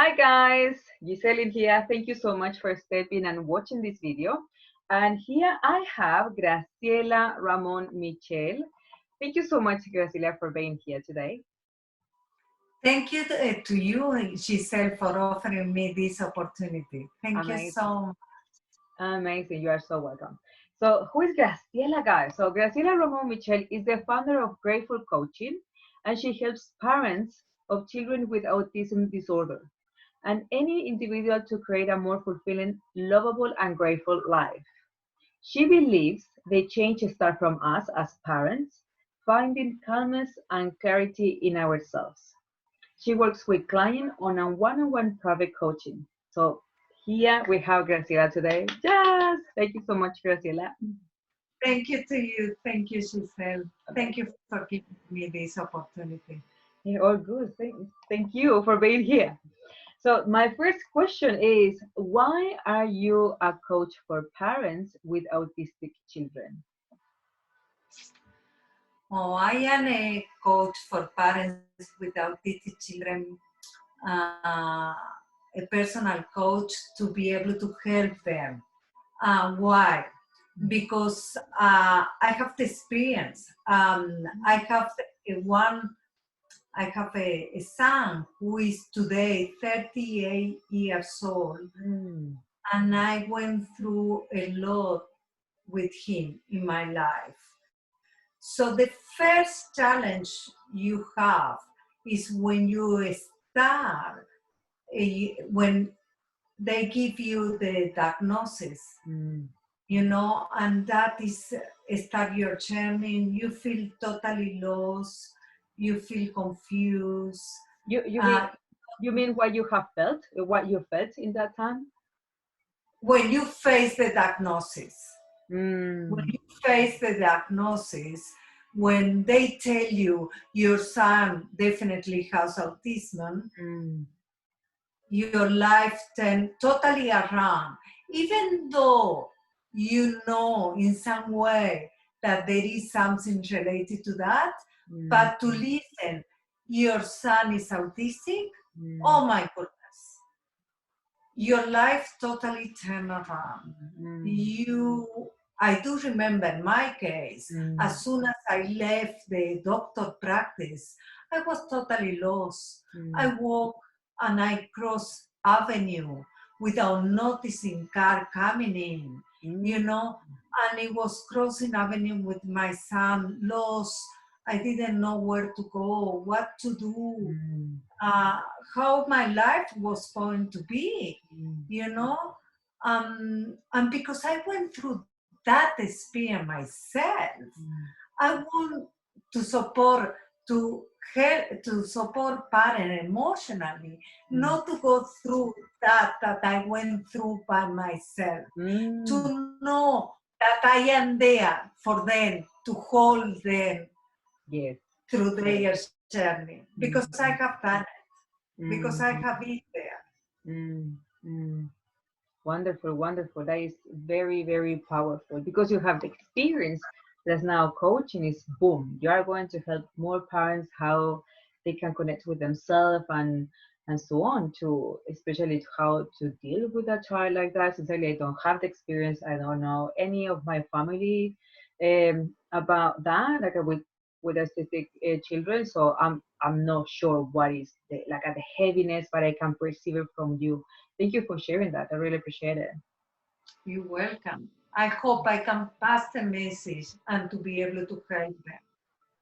Hi guys, Giselle in here. Thank you so much for stepping and watching this video. And here I have Graciela Ramon Michel. Thank you so much, Graciela, for being here today. Thank you to you, Giselle, for offering me this opportunity. Thank you Amazing. so much. Amazing. You are so welcome. So, who is Graciela, guys? So, Graciela Ramon Michel is the founder of Grateful Coaching, and she helps parents of children with autism disorder and any individual to create a more fulfilling, lovable, and grateful life. She believes the change starts from us as parents, finding calmness and clarity in ourselves. She works with clients on a one-on-one private coaching. So here we have Graciela today. Yes, thank you so much, Graciela. Thank you to you. Thank you, Giselle. Okay. Thank you for giving me this opportunity. Yeah, all good. Thank you for being here. So my first question is, why are you a coach for parents with autistic children? Oh, I am a coach for parents with autistic children, uh, a personal coach to be able to help them. Why? Because I have the experience. One I have a son who is today 38 years old, Mm, and I went through a lot with him in my life. So the first challenge you have is when you start, when they give you the diagnosis, mm. and that is start your journey. You feel totally lost, you feel confused. You you mean Uh, you mean what you felt in that time? when you face the diagnosis, when Mm, you face the diagnosis, when they tell you your son definitely has autism, mm, your life turn totally around. Even though you know in some way that there is something related to that, mm, but to listen, your son is autistic, mm, oh my goodness, your life totally turned around. mm, I do remember my case. mm, As soon as I left the doctor practice, I was totally lost. mm, I walked and I crossed avenue without noticing car coming in, mm, and it was crossing avenue with my son, lost. I didn't know where to go, what to do, mm, uh, how my life was going to be, mm, you know. And because I went through that experience myself, mm, I want to support, to help, to support parents emotionally, mm, not to go through that I went through by myself, mm. to know that I am there for them, to hold them Yes. through their journey, because Mm, I have done it, because I mm, have been there. mm, mm. Wonderful, wonderful. That is very, very powerful because you have the experience. That's now coaching is boom. You are going to help more parents how they can connect with themselves and so on to especially how to deal with a child like that. Sincerely, I don't have the experience. I don't know any of my family about that, like with autistic children. So I'm not sure what is the like the heaviness, but I can perceive it from you. Thank you for sharing that. I really appreciate it. You're welcome. I hope I can pass the message and to be able to help them.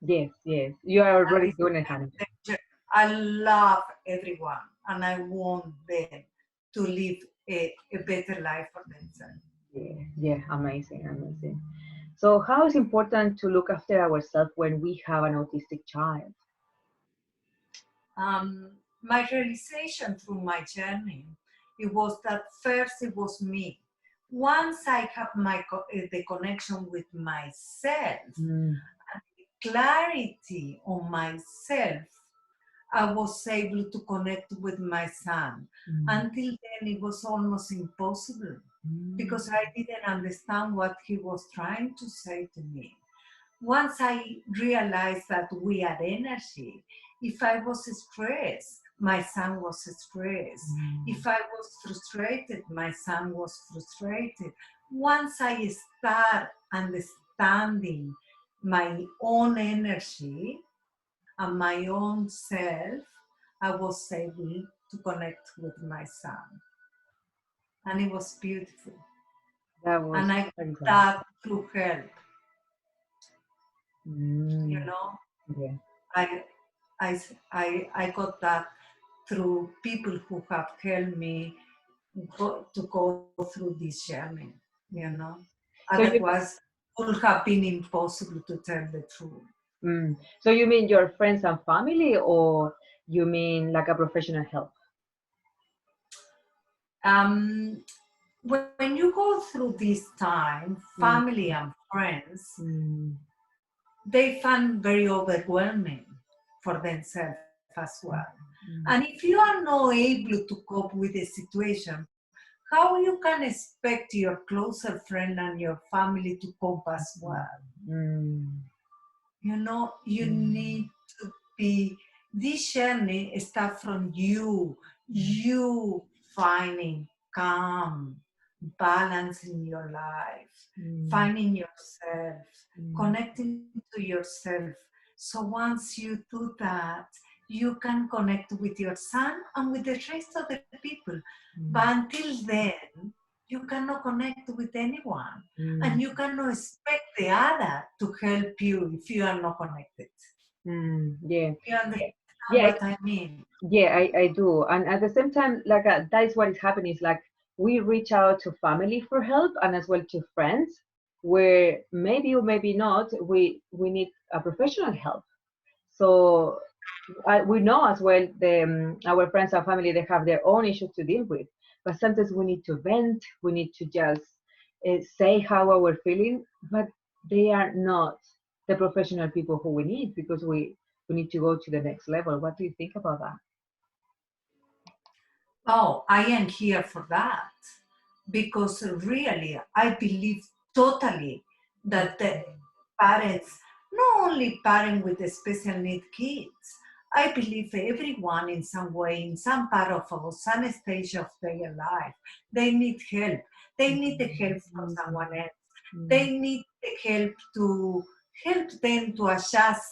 Yes, yes. You are And already this doing it, is honey. my intention. I love everyone and I want them to live a better life for themselves. Yeah, yeah, amazing, amazing. So, how is important to look after ourselves when we have an autistic child? My realization through my journey, it was that first it was me. Once I have the connection with myself, Mm, clarity on myself, I was able to connect with my son. mm, Until then, it was almost impossible mm, because I didn't understand what he was trying to say to me. Once I realized that we are energy, if I was stressed, my son was stressed. Mm. If I was frustrated, my son was frustrated. Once I start understanding my own energy and my own self, I was able to connect with my son. And it was beautiful. That was And I got fantastic. that through help, you Mm. know. Yeah. I, I got that through people who have helped me to go through this journey, you know. Mm. So you Otherwise, would have been impossible to tell the truth. so you mean your friends and family, or you mean like a professional help? Um, when you go through this time, Mm. family and friends, Mm. they find very overwhelming for themselves as well. And Mm. if you are not able to cope with the situation, how you can expect your closer friend and your family to cope as well? Mm. You know, you Mm. need to be, this journey starts from you finding calm, balance in your life, Mm. finding yourself, Mm. connecting to yourself. So once you do that, you can connect with your son and with the rest of the people. But Mm. until then, you cannot connect with anyone, and Mm. you cannot expect the other to help you if you are not connected. Yeah. You understand Yeah. what I mean? Yeah, I do. And at the same time, like that is what is happening is like we reach out to family for help and as well to friends where maybe or maybe not we need a professional help. So we know as well our friends and family they have their own issues to deal with, but sometimes we need to vent. We need to just say how we're feeling, but they are not the professional people who we need because we need to go to the next level. What do you think about that? Oh, I am here for that because really I believe totally that the parents, not only parents with the special need kids, I believe everyone in some way, in some part of or some stage of their life, they need help. They need the help from someone else. Mm, They need the help to help them to adjust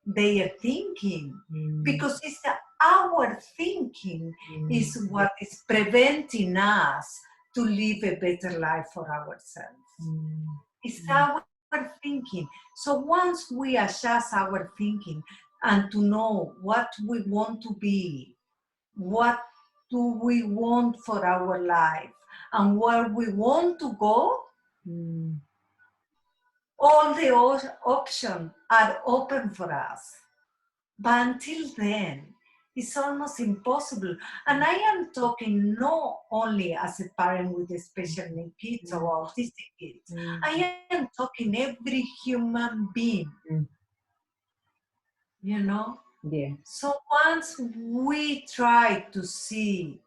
their thinking mm, because it's our thinking mm, is what is preventing us to live a better life for ourselves. mm, It's mm, our thinking. So once we adjust our thinking and to know what we want to be, what do we want for our life, and where we want to go, mm, all the options are open for us. But until then, it's almost impossible. And I am talking not only as a parent with special needs kids or autistic kids, mm, I am talking every human being, mm. you know. Yeah. So once we try to see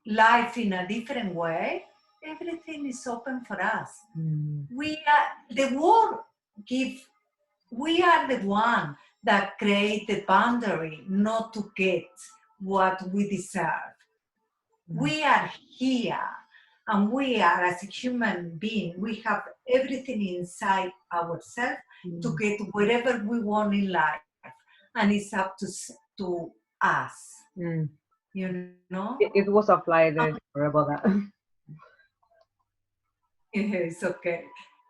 life in a different way, everything is open for us. Mm, We are the world give we are the one that create the boundary not to get what we deserve. mm, We are here and we are as a human being, we have everything inside ourselves to mm, get whatever we want in life. And it's up to us, mm. you know? It was a fly there. Sorry about that. It's okay.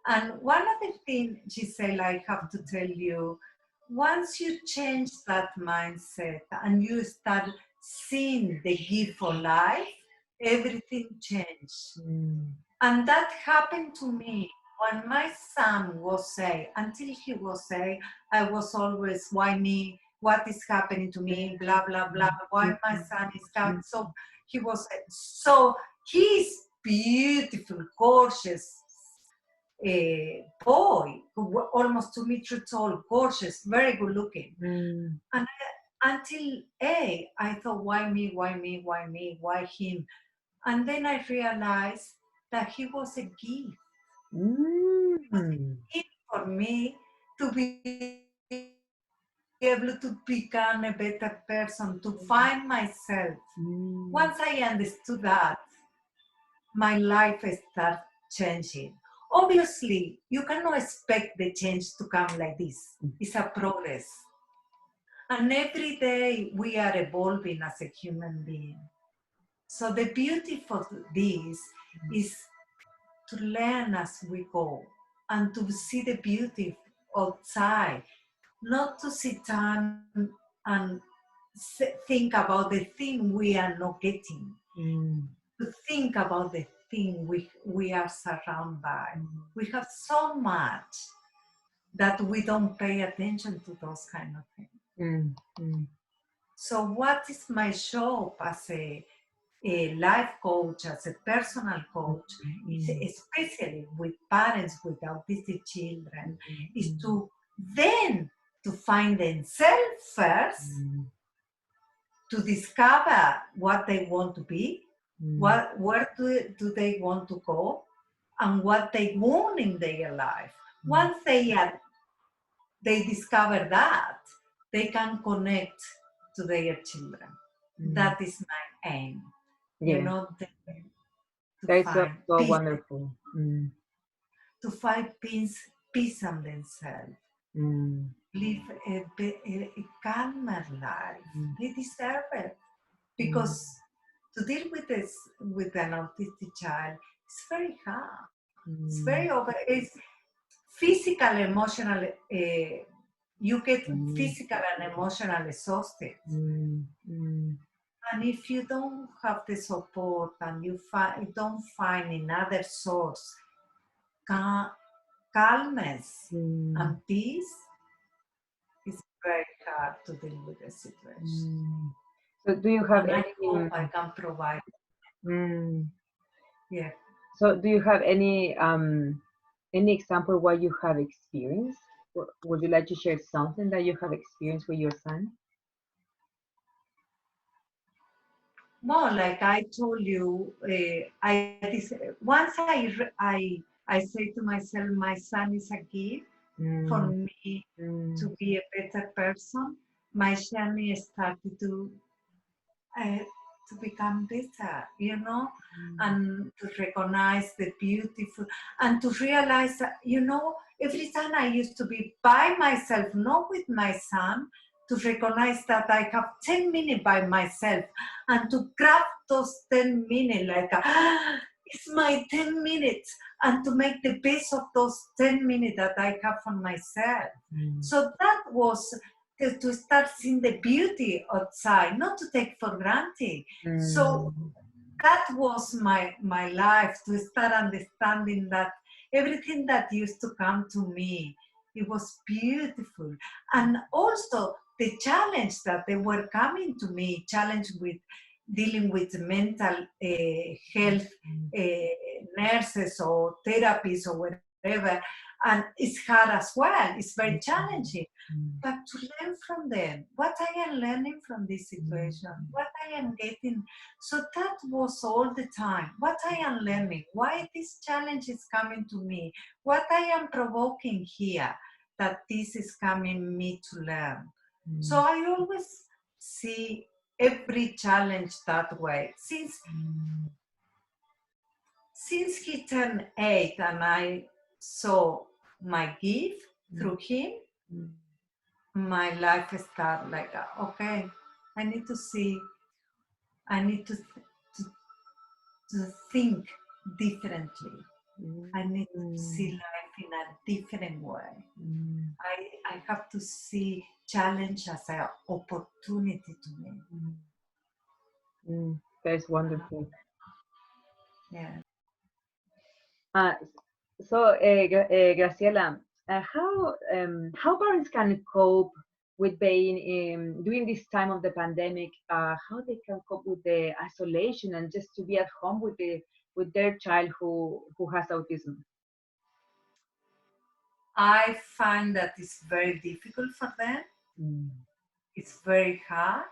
And one other thing, Giselle, I have to tell you, once you change that mindset and you start seeing the gift for life, everything changes. Mm, And that happened to me when my son was say, until he was say, I was always, why me? What is happening to me? Blah, blah, blah. Why mm, my son is coming? mm, So he was, so he's beautiful, gorgeous boy, who almost 2 meters tall, gorgeous, very good looking. mm, And until I thought, why me, why me, why me, why him? And then I realized that he was a gift. mm, It was a gift for me to be able to able to become a better person, to find myself. Once I understood that, my life started changing. Obviously, you cannot expect the change to come like this. It's a progress. And every day we are evolving as a human being. So the beauty for this is to learn as we go and to see the beauty outside, not to sit down and think about the thing we are not getting, to think about the thing we are surrounded by. We have so much that we don't pay attention to those kind of things. So what is my job as a life coach, as a personal coach, especially with parents with autistic children, is to then to find themselves first, to discover what they want to be, where do they want to go, and what they want in their life. Once they discover that, they can connect to their children. That is my aim. Yeah. You know, That's so peace, wonderful. to find peace on themselves. Live a calmer life. They deserve it. Because to deal with this with an autistic child, it's very hard. It's very it's physical, emotional. You get physical and emotional exhausted. And if you don't have the support and you don't find another source, calmness and peace, it's very hard to deal with the situation. So do you have And any? I hope I can provide. Yeah. So do you have any example what you have experienced? Would you like to share something that you have experienced with your son? No, like I told you, once I say to myself, my son is a gift for me to be a better person. My journey started to become better, you know, and to recognize the beautiful, and to realize that, you know, every time I used to be by myself, not with my son, to recognize that I have 10 minutes by myself and to grab those 10 minutes like, it's my 10 minutes, and to make the best of those 10 minutes that I have for myself. So that was to start seeing the beauty outside, not to take for granted. So that was my life, to start understanding that everything that used to come to me, it was beautiful. And also the challenge that they were coming to me, challenge with dealing with mental health nurses or therapists or whatever, and it's hard as well. It's very challenging. But to learn from them, what I am learning from this situation, what I am getting. So that was all the time. What I am learning, why this challenge is coming to me, what I am provoking here, that this is coming me to learn. So I always see every challenge that way. Since he turned 8 and I saw my gift through him, my life started like, okay, I need to see, I need to think differently. I need to see life in a different way. I have to see challenge as an opportunity to me. That's wonderful. Yeah. So, Graciela, how parents can cope with being during this time of the pandemic? How they can cope with the isolation and just to be at home with their child who has autism? I find that it's very difficult for them. It's very hard,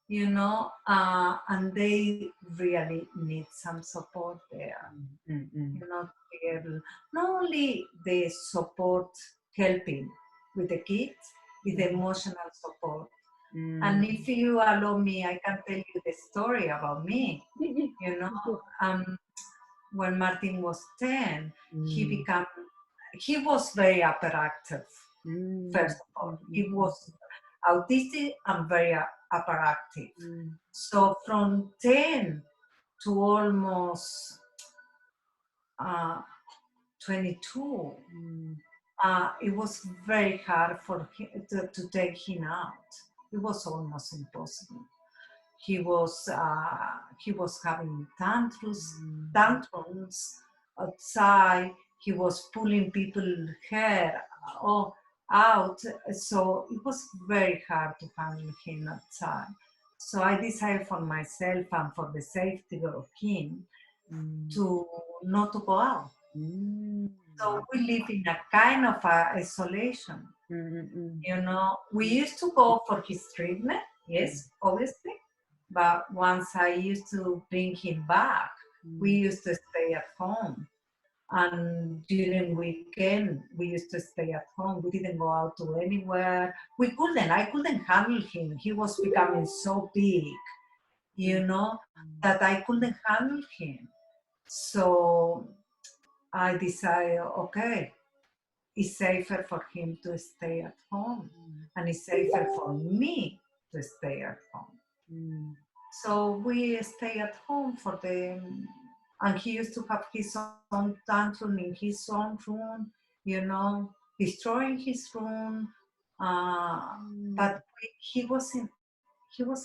you know, and they really need some support there. You know, to be able, not only the support helping with the kids, with emotional support. And Mm. if you allow me, I can tell you the story about me. Yeah, yeah. You know, Good. um, when Martin was 10, he Mm. became, he was very hyperactive, Mm. first of all. Mm. He Mm. was autistic and very hyperactive. Mm. So from 10 to almost uh, 22, Mm. it was very hard for him to take him out. It was almost impossible. He was having Mm. tantrums outside. He was pulling people's hair all out. So it was very hard to handle him outside. So I decided for myself and for the safety of him Mm. to not to go out. Mm. So we live in a kind of isolation. Mm. Mm. We used to go for his treatment, Mm. yes, obviously. But once I used to bring him back, we Mm. used to stay at home. And during weekend, we used to stay at home. We didn't go out to anywhere. I couldn't handle him. He was becoming so big, you Mm. know, that I couldn't handle him. So I decided, okay, it's safer for him to stay at home, and it's safer for me to stay at home. Mm. So we stay at home for them, and he used to have his own tantrum in his own room, destroying his room. Mm. But he was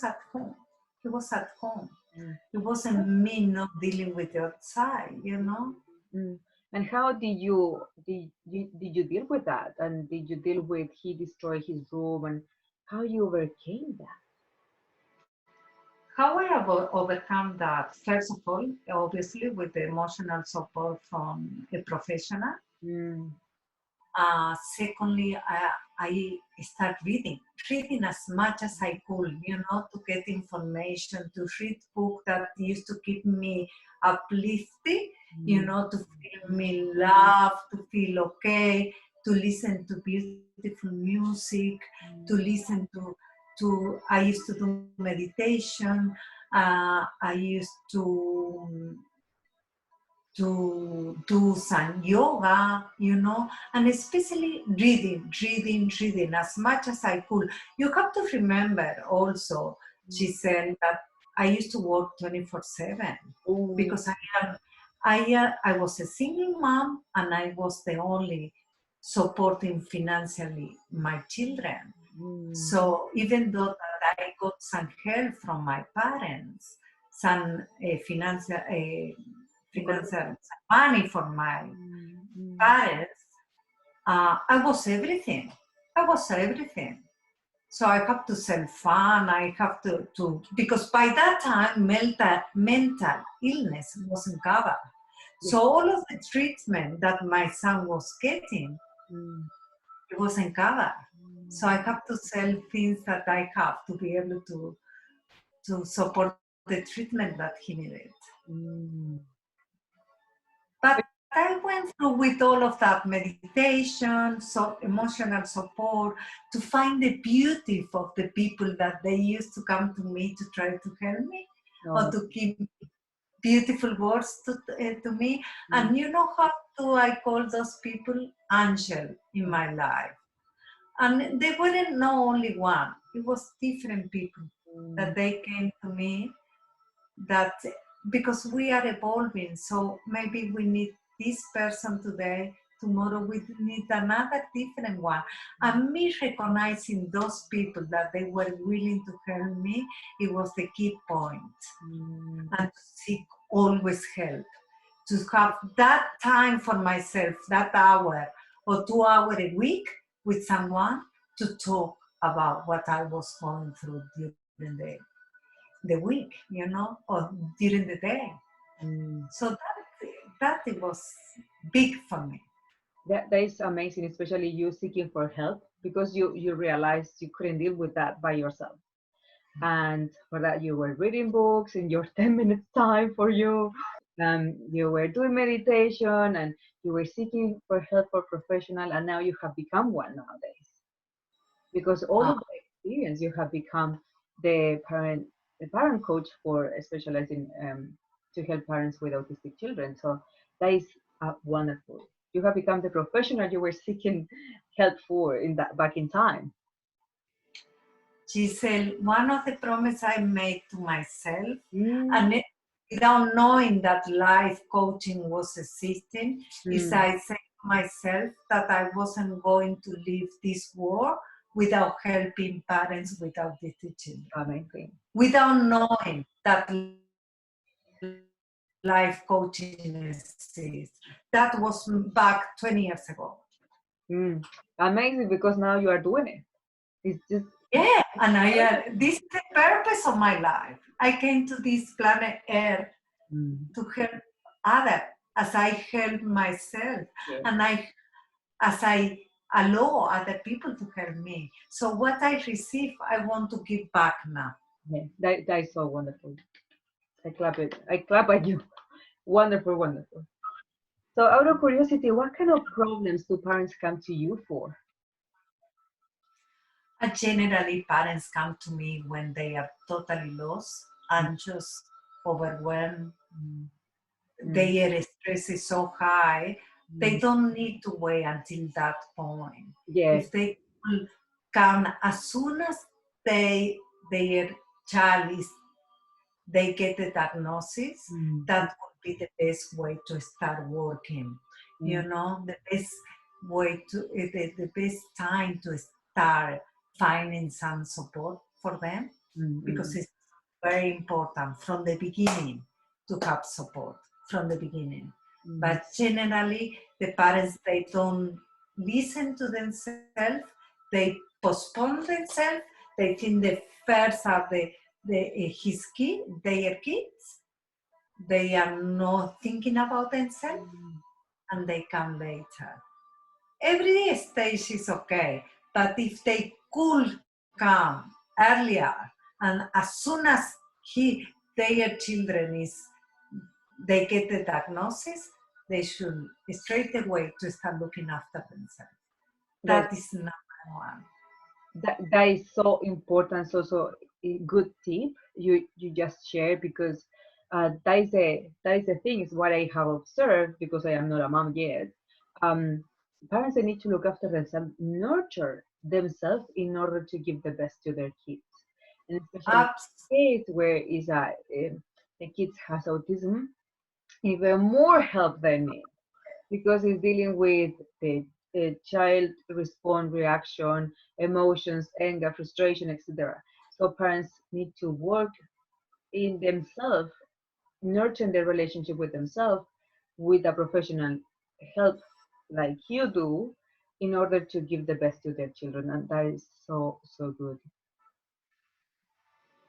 at home. He was at home. Mm. It wasn't me not dealing with the outside. Mm. And how did you deal with that? And did you deal with he destroyed his room and how you overcame that? How I overcome that? First of all, obviously, with the emotional support from a professional. Mm. Secondly, I start reading as much as I could, to get information, to read books that used to keep me uplifted, Mm. to feel me love, to feel okay, to listen to beautiful music, to listen to I used to do meditation, I used to do some yoga, and especially reading as much as I could. You have to remember also, Mm. Giselle, that I used to work 24/7 Oh. because I was a single mom and I was the only supporting financially my children. Mm. So even though that I got some help from my parents, some financial money from my Mm. Mm. parents, I was everything. I was everything. So I have to sell fun. I have to because by that time mental illness wasn't covered. Yeah. So all of the treatment that my son was getting, Mm. it wasn't covered. So I Mm. have to sell things that I have to be able to support the treatment that he needed. Mm. But I went through with all of that meditation, so emotional support, to find the beauty of the people that they used to come to me to try to help me or Oh. to give beautiful words to me. Mm. And you know how do I call those people? Angel in my life. And they weren't no only one. It was different people Mm. that they came to me that because we are evolving, so maybe we need this person today, tomorrow we need another different one. And me recognizing those people that they were willing to help me, it was the key point. Mm. And to seek always help, to have that time for myself, that hour or 2 hours a week with someone to talk about what I was going through during the week, or during the day. Mm. So that it was big for me. That is amazing, especially you seeking for help because you realized you couldn't deal with that by yourself. And for that, you were reading books in your 10 minutes time for you. You were doing meditation and you were seeking for help for professional, and now you have become one nowadays. because all uh, of the experience you have become the parent coach for specializing to help parents with autistic children. So that is wonderful. You have become the professional you were seeking help for in that back in time. Giselle, one of the promises I made to myself, Mm, and without knowing that life coaching was existing, is mm, I said to myself that I wasn't going to leave this world without helping parents with autistic children. amazing. Without knowing that life coaching exists. That was back 20 years ago. Mm, amazing because now you are doing it. It's just Yeah, and this is the purpose of my life. I came to this planet Earth mm, to help others as I help myself, yeah, and as I allow other people to help me. So what I receive, I want to give back now. yeah. That is so wonderful. I clap it. I clap at you. Wonderful, wonderful. So, out of curiosity, what kind of problems do parents come to you for? Generally, parents come to me when they are totally lost, anxious, overwhelmed. Mm, mm, Their stress is so high, they mm. don't need to wait until that point. Yes. If they will come as soon as their child is they get the diagnosis, Mm, that would be the best way to start working. You mm, know, the best way to the best time to start finding some support for them, mm, because mm, it's very important from the beginning to have support from the beginning. mm, But generally, the parents, they don't listen to themselves. They postpone themselves. They think the first are their kids. They are not thinking about themselves, mm. and they come later. Every stage is okay, but if they could come earlier, and as soon as their children they get the diagnosis, they should straight away to start looking after themselves. That, That is number one. that is so important. So a good tip you just shared because that is the thing is what I have observed because I am not a mom yet. Um, Parents they need to look after themselves, nurture themselves in order to give the best to their kids, and especially in Abs- case where is the kids has autism, even more help they need because it's dealing with the child response reaction, emotions, anger, frustration, etc. So parents need to work in themselves, nurturing their relationship with themselves with a professional help like you do in order to give the best to their children. And that is so good.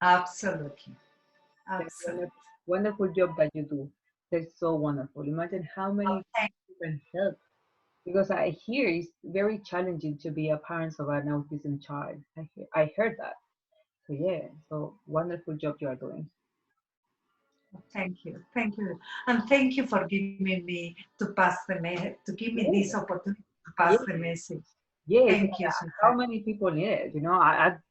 Absolutely. That Absolutely. wonderful job that you do. That's so wonderful. Imagine how Oh, many you can help because I hear it's very challenging to be a parent of an autism child. I heard that. So yeah, so wonderful job you are doing. thank you. Thank you. And thank you for giving me to give me this Yeah, opportunity to pass yeah, the message. yes. Thank you, How sweetheart. many people need it?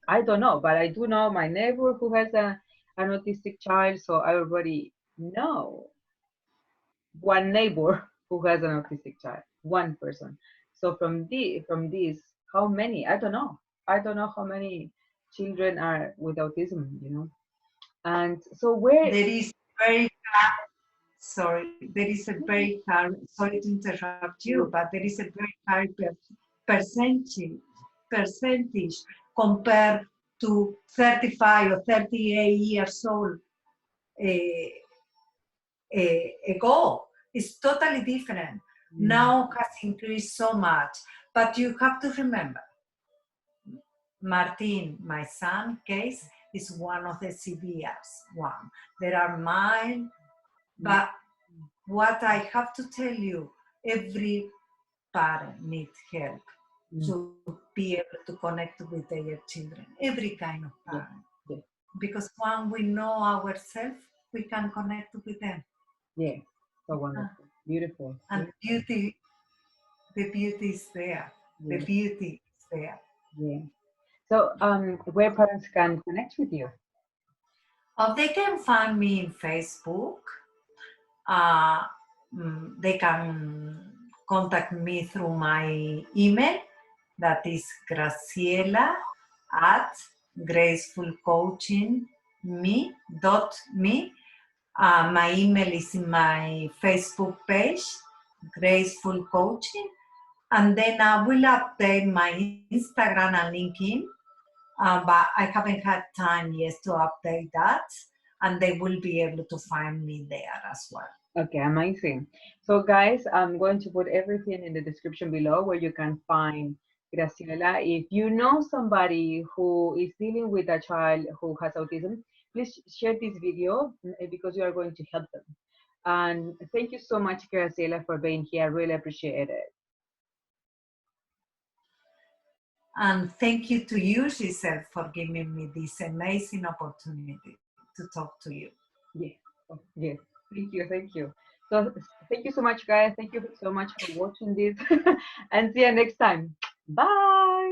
I don't know, but I do know my neighbor who has an autistic child, so I already know one neighbor who has an autistic child, one person. So from this, how many? I don't know. I don't know how many children are with autism. And so where? There is very sorry, there is a very high, sorry to interrupt you, but there is a very high percentage, percentage compared to 35 or 38 years old uh, ago. It's totally different. Mm, Now has increased so much, but you have to remember, Martin, my son case is one of the severe one. There are mine, mm, but what I have to tell you, every parent needs help mm. to be able to connect with their children, every kind of Yeah, parent. yeah, Because when we know ourselves, we can connect with them. yeah. So Uh, wonderful, beautiful. And beauty, the beauty is there. The Yeah, beauty is there. yeah. So, where parents can connect with you? They can find me in Facebook. Uh, they can contact me through my email, that is Graciela at gracefulcoaching.me. My email is in my Facebook page, Graceful Coaching. And then I will update my Instagram and LinkedIn, but I haven't had time yet to update that. And they will be able to find me there as well. Okay, amazing. So, guys, I'm going to put everything in the description below where you can find Graciela. If you know somebody who is dealing with a child who has autism, please share this video because you are going to help them. And thank you so much, Graciela, for being here. I really appreciate it. And thank you to you, Giselle, for giving me this amazing opportunity to talk to you. Yes, oh, yes. Thank you, thank you. So, thank you so much, guys. Thank you so much for watching this, and see you next time. Bye.